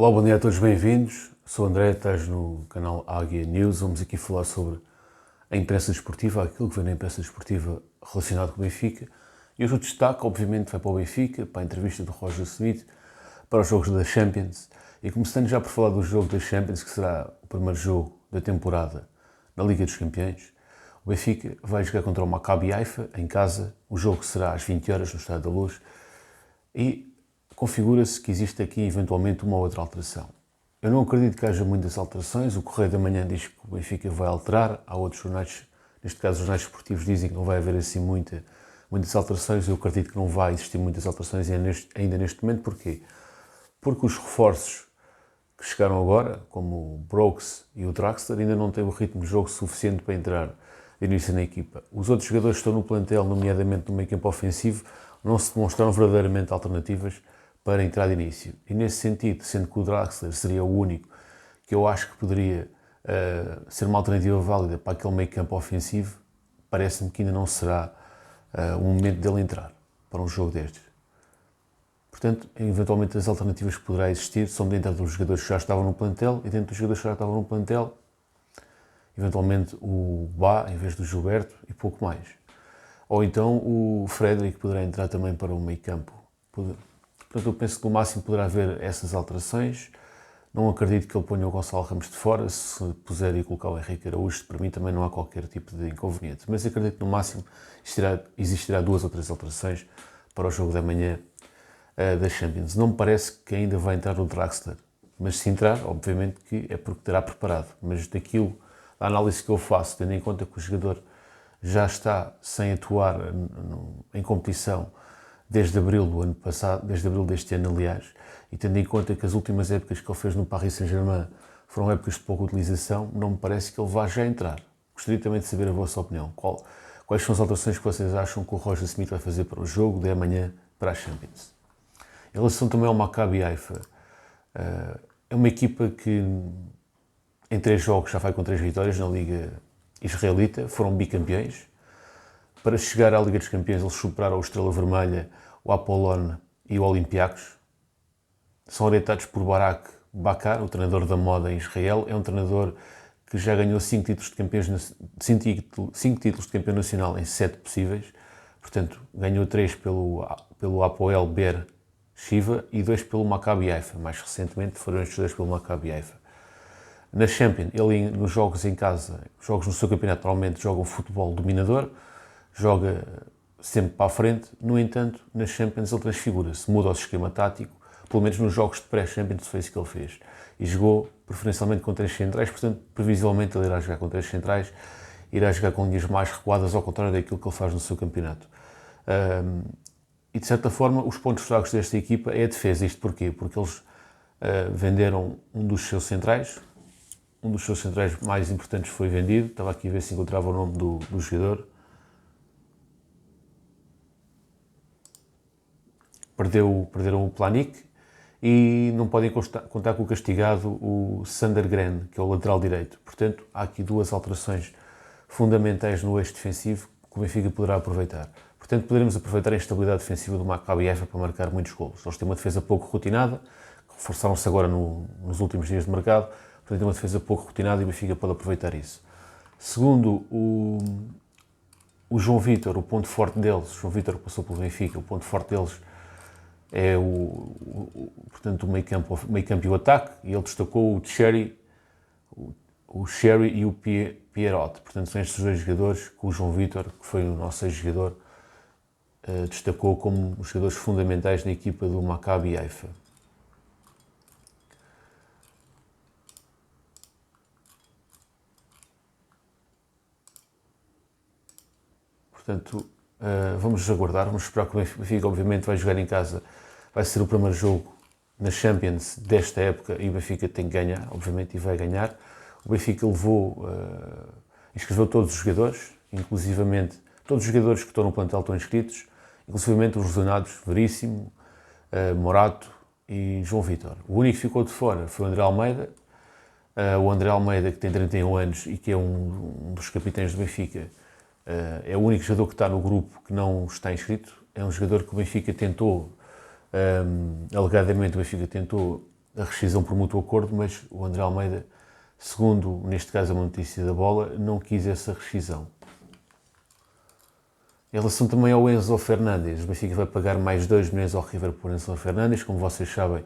Olá, bom dia a todos, bem-vindos. Sou o André, estás no canal Águia News. Vamos aqui falar sobre a imprensa desportiva, aquilo que vem na imprensa desportiva relacionado com o Benfica. E hoje o destaque, obviamente, vai para o Benfica, para a entrevista do Roger Smith, para os jogos da Champions. E começando já por falar do jogo da Champions, que será o primeiro jogo da temporada na Liga dos Campeões, o Benfica vai jogar contra o Maccabi Haifa, em casa. O jogo será às 20 horas no Estádio da Luz. E configura-se que existe aqui eventualmente uma outra alteração. Eu não acredito que haja muitas alterações. O Correio da Manhã diz que o Benfica vai alterar. Há outros jornais, neste caso os jornais esportivos, dizem que não vai haver assim muitas alterações. Eu acredito que não vai existir muitas alterações ainda neste momento. Porquê? Porque os reforços que chegaram agora, como o Brooks e o Draxler, ainda não têm o ritmo de jogo suficiente para entrar de início na equipa. Os outros jogadores que estão no plantel, nomeadamente no meio campo ofensivo, não se demonstraram verdadeiramente alternativas para entrar de início. E nesse sentido, sendo que o Draxler seria o único que eu acho que poderia ser uma alternativa válida para aquele meio campo ofensivo, parece-me que ainda não será o momento dele entrar para um jogo destes. Portanto, eventualmente as alternativas que poderá existir são dentro dos jogadores que já estavam no plantel, e dentro dos jogadores que já estavam no plantel, eventualmente o Bá em vez do Gilberto e pouco mais. Ou então o Frederick poderá entrar também para o meio campo. Portanto, eu penso que no máximo poderá haver essas alterações. Não acredito que ele ponha o Gonçalo Ramos de fora. Se puser e colocar o Henrique Araújo, para mim também não há qualquer tipo de inconveniente. Mas acredito que no máximo existirá 2 ou 3 alterações para o jogo da manhã da Champions. Não me parece que ainda vai entrar o Draxler. Mas se entrar, obviamente que é porque terá preparado. Mas da análise que eu faço, tendo em conta que o jogador já está sem atuar em competição desde abril do ano passado, desde abril deste ano, aliás, e tendo em conta que as últimas épocas que ele fez no Paris Saint-Germain foram épocas de pouca utilização, não me parece que ele vá já entrar. Gostaria também de saber a vossa opinião. Quais são as alterações que vocês acham que o Roger Smith vai fazer para o jogo de amanhã para a Champions? Em relação também ao Maccabi Haifa, é uma equipa que em 3 jogos já vai com 3 vitórias na Liga Israelita, foram bicampeões. Para chegar à Liga dos Campeões, eles superaram o Estrela Vermelha, o Apollon e o Olympiacos. São orientados por Barak Bakar, o treinador da moda em Israel. É um treinador que já ganhou 5 títulos de campeão nacional em 7 possíveis. Portanto, ganhou 3 pelo Hapoel Ber Shiva e 2 pelo Maccabi Haifa. Mais recentemente foram estes 2 pelo Maccabi Haifa. Na Champions, ele nos jogos em casa, jogos no seu campeonato, normalmente joga um futebol dominador, joga sempre para a frente. No entanto, nas Champions ele transfigura-se, muda o esquema tático, pelo menos nos jogos de pré-Champions foi isso que ele fez. E jogou preferencialmente com 3 centrais, portanto, previsivelmente ele irá jogar com 3 centrais, irá jogar com linhas mais recuadas, ao contrário daquilo que ele faz no seu campeonato. E de certa forma, os pontos fracos desta equipa é a defesa. Isto porquê? Porque eles venderam um dos seus centrais mais importantes foi vendido. Estava aqui a ver se encontrava o nome do jogador. Perderam o Pjanic e não podem contar com o castigado, o Sander Gren, que é o lateral direito. Portanto, há aqui 2 alterações fundamentais no eixo defensivo que o Benfica poderá aproveitar. Portanto, poderemos aproveitar a instabilidade defensiva do Maccabi Haifa para marcar muitos golos. Eles têm uma defesa pouco rotinada, reforçaram-se agora nos últimos dias de mercado, portanto, têm uma defesa pouco rotinada e o Benfica pode aproveitar isso. Segundo o João Vítor, o ponto forte deles, o João Vítor passou pelo Benfica, o ponto forte deles é portanto, o meio campo e o ataque, e ele destacou o Sherry e o Pierrot. Portanto, são estes 2 jogadores que o João Vítor, que foi o nosso ex-jogador, destacou como os jogadores fundamentais na equipa do Maccabi Haifa. Portanto, vamos aguardar, vamos esperar que o Benfica obviamente vai jogar em casa. Vai ser o primeiro jogo na Champions desta época e o Benfica tem que ganhar, obviamente, e vai ganhar. O Benfica inscreveu todos os jogadores, inclusivamente todos os jogadores que estão no plantel estão inscritos, inclusivamente os lesionados Veríssimo, Morato e João Vítor. O único que ficou de fora foi o André Almeida. O André Almeida, que tem 31 anos e que é um dos capitães do Benfica, é o único jogador que está no grupo que não está inscrito. É um jogador que o Benfica tentou, alegadamente o Benfica tentou a rescisão por mútuo acordo, mas o André Almeida, segundo, neste caso, a notícia da Bola, não quis essa rescisão. Em relação também ao Enzo Fernandes, o Benfica vai pagar mais 2 milhões ao River por Enzo Fernandes. Como vocês sabem,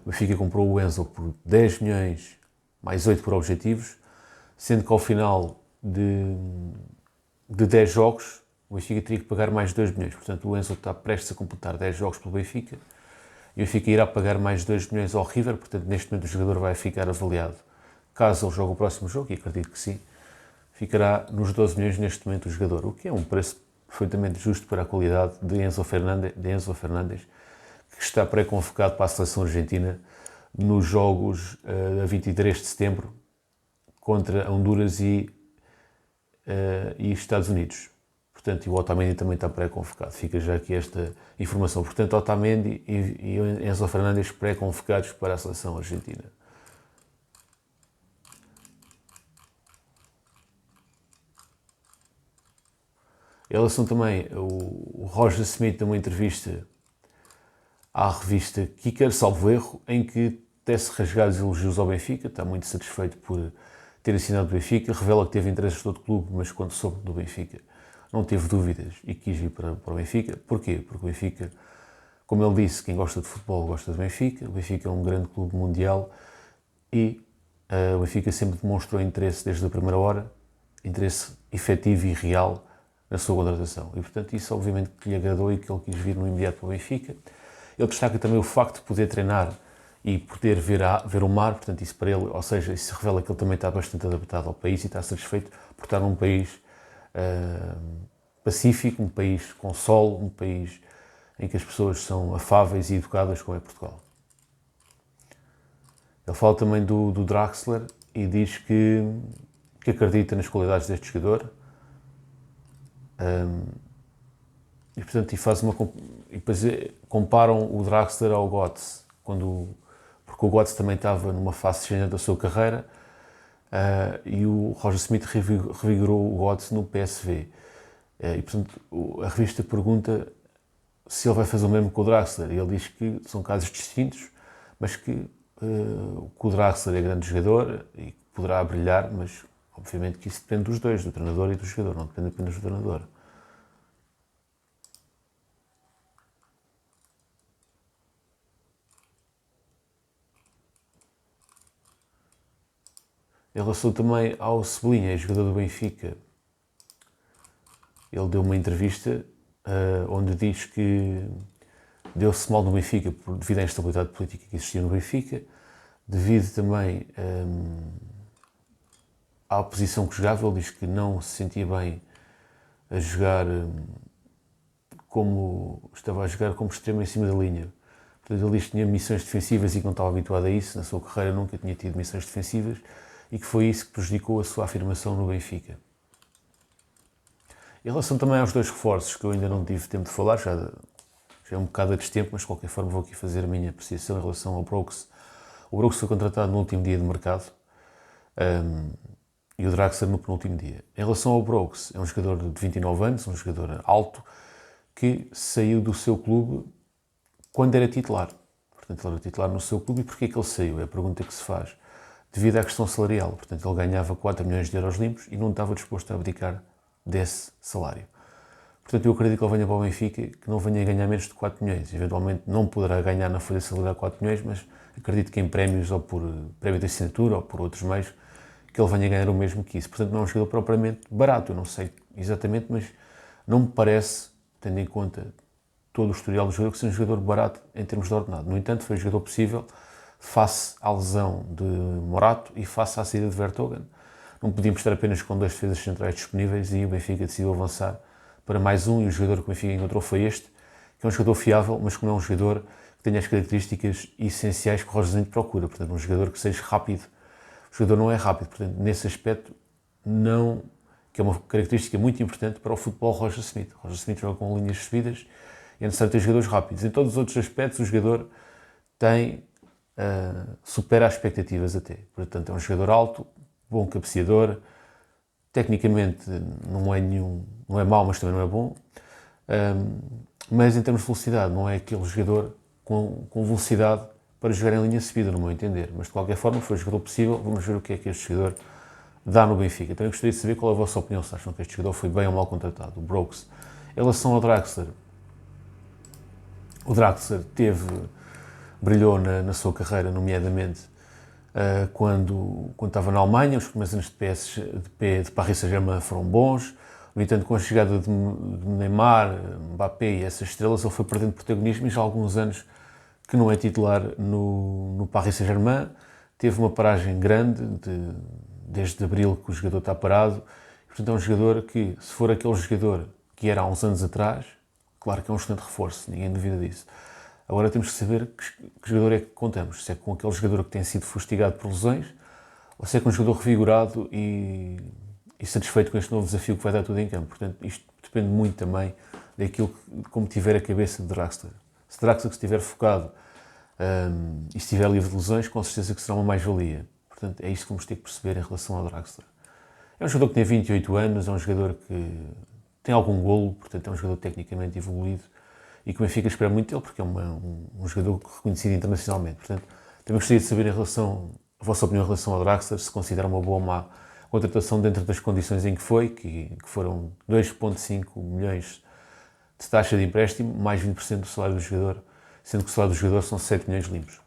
o Benfica comprou o Enzo por 10 milhões, mais 8 por objetivos, sendo que ao final de 10 jogos, o Benfica teria que pagar mais 2 milhões. Portanto, o Enzo está prestes a completar 10 jogos pelo Benfica e o Benfica irá pagar mais 2 milhões ao River. Portanto, neste momento o jogador vai ficar avaliado, caso ele jogue o próximo jogo, e acredito que sim, ficará nos 12 milhões neste momento o jogador, o que é um preço perfeitamente justo para a qualidade de Enzo Fernandes, que está pré-convocado para a seleção argentina nos jogos a 23 de setembro contra Honduras e Estados Unidos. Portanto, e o Otamendi também está pré-convocado. Fica já aqui esta informação. Portanto, Otamendi e Enzo Fernandes pré-convocados para a seleção argentina. Em relação também, o Roger Smith deu uma entrevista à revista Kicker, salvo erro, em que tece rasgados elogios ao Benfica, está muito satisfeito por ter assinado o Benfica, revela que teve interesses de outro clube, mas quando soube do Benfica não teve dúvidas e quis ir para o Benfica. Porquê? Porque o Benfica, como ele disse, quem gosta de futebol gosta do Benfica, o Benfica é um grande clube mundial e o Benfica sempre demonstrou interesse desde a primeira hora, interesse efetivo e real na sua contratação. E, portanto, isso obviamente que lhe agradou e que ele quis vir no imediato para o Benfica. Ele destaca também o facto de poder treinar e poder ver o mar, portanto, isso para ele, ou seja, isso revela que ele também está bastante adaptado ao país e está satisfeito por estar num país pacífico, um país com sol, um país em que as pessoas são afáveis e educadas, como é Portugal. Ele fala também do Draxler e diz que acredita nas qualidades deste jogador. E portanto, e depois comparam o Draxler ao Götze, porque o Götze também estava numa fase descendente da sua carreira, e o Roger Smith revigorou o Götze no PSV. E portanto, a revista pergunta se ele vai fazer o mesmo com o Draxler, e ele diz que são casos distintos, mas que o Draxler é grande jogador e poderá brilhar, mas obviamente que isso depende dos dois, do treinador e do jogador, não depende apenas do treinador. Em relação também ao Cebolinha, jogador do Benfica, ele deu uma entrevista onde diz que deu-se mal no Benfica devido à instabilidade política que existia no Benfica, devido também à posição que jogava. Ele diz que não se sentia bem a jogar como estava a jogar como extremo em cima da linha. Portanto, ele diz que tinha missões defensivas e que não estava habituado a isso, na sua carreira nunca tinha tido missões defensivas e que foi isso que prejudicou a sua afirmação no Benfica. Em relação também aos dois reforços, que eu ainda não tive tempo de falar, já é um bocado a destempo, mas de qualquer forma vou aqui fazer a minha apreciação em relação ao Brooks. O Brooks foi contratado no último dia de mercado e o Draxler no penúltimo dia. Em relação ao Brooks, é um jogador de 29 anos, um jogador alto, que saiu do seu clube quando era titular. Portanto, ele era titular no seu clube. E porquê que ele saiu? É a pergunta que se faz. Devido à questão salarial. Portanto, ele ganhava 4 milhões de euros limpos e não estava disposto a abdicar desse salário. Portanto, eu acredito que ele venha para o Benfica, que não venha a ganhar menos de 4 milhões. Eventualmente não poderá ganhar na folha salarial 4 milhões, mas acredito que em prémios ou por prémio de assinatura ou por outros meios, que ele venha a ganhar o mesmo que isso. Portanto, não é um jogador propriamente barato. Eu não sei exatamente, mas não me parece, tendo em conta todo o historial do jogador, que seja um jogador barato em termos de ordenado. No entanto, foi um jogador possível face à lesão de Morato e face à saída de Vertonghen. Não podíamos estar apenas com 2 defesas centrais disponíveis e o Benfica decidiu avançar para mais um, e o jogador que o Benfica encontrou foi este, que é um jogador fiável, mas que não é um jogador que tenha as características essenciais que o Roger Smith procura. Portanto, um jogador que seja rápido. O jogador não é rápido, portanto, nesse aspecto, não, que é uma característica muito importante para o futebol Roger Smith. O Roger Smith joga com linhas subidas e é necessário ter jogadores rápidos. Em todos os outros aspectos, o jogador supera as expectativas até. Portanto, é um jogador alto, bom cabeceador, tecnicamente não é mau, mas também não é bom. Mas em termos de velocidade, não é aquele jogador com velocidade para jogar em linha subida, no meu entender. Mas de qualquer forma foi o jogador possível, vamos ver o que é que este jogador dá no Benfica. Também gostaria de saber qual é a vossa opinião, se acham que este jogador foi bem ou mal contratado, o Brooks. Em relação ao Draxler, o Draxler brilhou na sua carreira, nomeadamente quando estava na Alemanha. Os primeiros anos de Paris Saint-Germain foram bons. No entanto, com a chegada de Neymar, Mbappé e essas estrelas, ele foi perdendo protagonismo e já há alguns anos que não é titular no Paris Saint-Germain. Teve uma paragem grande, desde abril que o jogador está parado. Portanto, é um jogador que, se for aquele jogador que era há uns anos atrás, claro que é um excelente reforço, ninguém duvida disso. Agora temos que saber que jogador é que contamos. Se é com aquele jogador que tem sido fustigado por lesões, ou se é com um jogador revigorado e satisfeito com este novo desafio que vai dar tudo em campo. Portanto, isto depende muito também daquilo como tiver a cabeça de Draxler. Se Draxler estiver focado e estiver livre de lesões, com certeza que será uma mais-valia. Portanto, é isto que vamos ter que perceber em relação ao Draxler. É um jogador que tem 28 anos, é um jogador que tem algum golo, portanto é um jogador tecnicamente evoluído e que o Benfica espera muito dele, porque é um jogador reconhecido internacionalmente. Portanto, também gostaria de saber a vossa opinião em relação ao Draxler, se considera uma boa ou má contratação dentro das condições em que foi, que foram 2,5 milhões de taxa de empréstimo, mais 20% do salário do jogador, sendo que o salário do jogador são 7 milhões limpos.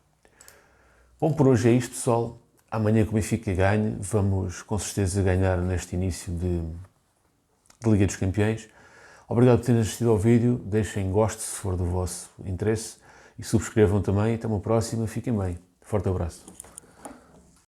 Bom, por hoje é isto, pessoal. Amanhã que o Benfica ganhe, vamos com certeza ganhar neste início de Liga dos Campeões. Obrigado por terem assistido ao vídeo, deixem gosto se for do vosso interesse e subscrevam também. Até uma próxima, fiquem bem. Forte abraço.